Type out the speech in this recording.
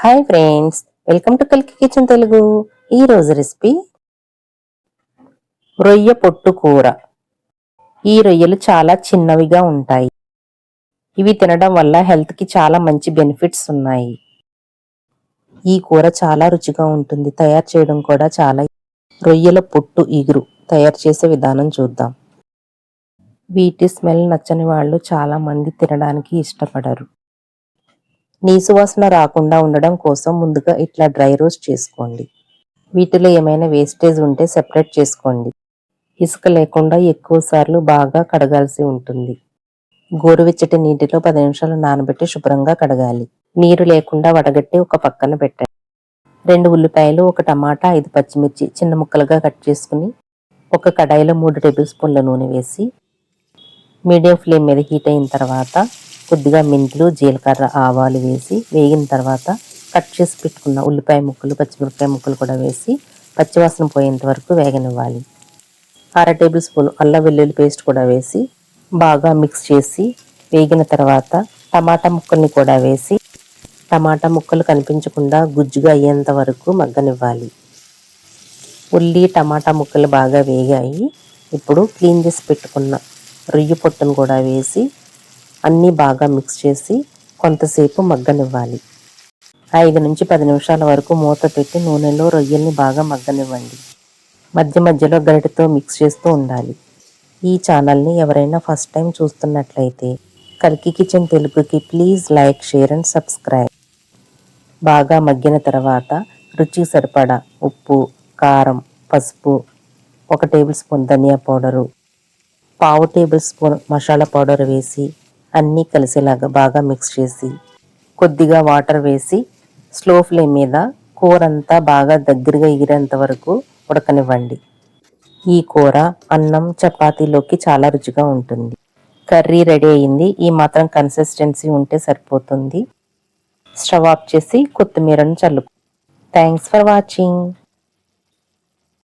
Hi friends, welcome to కల్కి kitchen Telugu. ఈ రోజు రెసిపీ రొయ్య పొట్టు కూర. ఈ రొయ్యలు చాలా చిన్నవిగా ఉంటాయి. ఇవి తినడం వల్ల హెల్త్ కి చాలా మంచి బెనిఫిట్స్ ఉన్నాయి. ఈ కూర చాలా రుచిగా ఉంటుంది. తయారు చేయడం కూడా చాలా. రొయ్యల పొట్టు ఇగురు తయారు చేసే విధానం చూద్దాం. వీటి స్మెల్ నచ్చని వాళ్ళు చాలా మంది తినడానికి ఇష్టపడరు. నీసు వాసన రాకుండా ఉండడం కోసం ముందుగా ఇట్లా డ్రై రోస్ట్ చేసుకోండి. వీటిలో ఏమైనా వేస్టేజ్ ఉంటే సెపరేట్ చేసుకోండి. ఇసుక లేకుండా ఎక్కువ సార్లు బాగా కడగాల్సి ఉంటుంది. గోరువెచ్చటి నీటిలో 10 నిమిషాలు నానబెట్టి శుభ్రంగా కడగాలి. నీరు లేకుండా వడగట్టి ఒక పక్కన పెట్టండి. 2 ఉల్లిపాయలు, 1 టమాటా, 5 పచ్చిమిర్చి చిన్న ముక్కలుగా కట్ చేసుకుని ఒక కడాయిలో 3 టేబుల్ స్పూన్ల నూనె వేసి మీడియం ఫ్లేమ్ మీద హీట్ అయిన తర్వాత కొద్దిగా మెంతులు, జీలకర్ర, ఆవాలు వేసి వేగిన తర్వాత కట్ చేసి పెట్టుకున్న ఉల్లిపాయ ముక్కలు, పచ్చిమిరపకాయ ముక్కలు కూడా వేసి పచ్చివాసన పోయేంత వరకు వేగనివ్వాలి. 1/2 టేబుల్ స్పూన్ అల్లం వెల్లుల్లి పేస్ట్ కూడా వేసి బాగా మిక్స్ చేసి వేగిన తర్వాత టమాటా ముక్కల్ని కూడా వేసి టమాటా ముక్కలు కనిపించకుండా గుజ్జుగా అయ్యేంత వరకు మగ్గనివ్వాలి. ఉల్లి, టమాటా ముక్కలు బాగా వేగాయి. ఇప్పుడు క్లీన్ చేసి పెట్టుకున్న రొయ్య పొట్టును కూడా వేసి అన్నీ బాగా మిక్స్ చేసి కొంతసేపు మగ్గనివ్వాలి. 5 నుంచి 10 నిమిషాల వరకు మూత పెట్టి నూనెలో రొయ్యల్ని బాగా మగ్గనివ్వండి. మధ్య మధ్యలో గరిటెతో మిక్స్ చేస్తూ ఉండాలి. ఈ ఛానల్ని ఎవరైనా ఫస్ట్ టైం చూస్తున్నట్లయితే కల్కి కిచెన్ తెలుగుకి please like, share and subscribe. బాగా మగ్గిన తర్వాత రుచికి సరిపడా ఉప్పు, కారం, పసుపు, 1 టేబుల్ స్పూన్ ధనియా పౌడరు, 1/2 టేబుల్ స్పూన్ మసాలా పౌడర్ వేసి అన్నీ కలిసేలాగా బాగా మిక్స్ చేసి కొద్దిగా వాటర్ వేసి స్లో ఫ్లేమ్ మీద కూర అంతా బాగా దగ్గరగా ఎగిరేంత వరకు ఉడకనివ్వండి. ఈ కూర అన్నం, చపాతీలోకి చాలా రుచిగా ఉంటుంది. కర్రీ రెడీ అయింది. ఈ మాత్రం కన్సిస్టెన్సీ ఉంటే సరిపోతుంది. స్టవ్ ఆఫ్ చేసి కొత్తిమీరను చల్లుకో. Thanks for watching.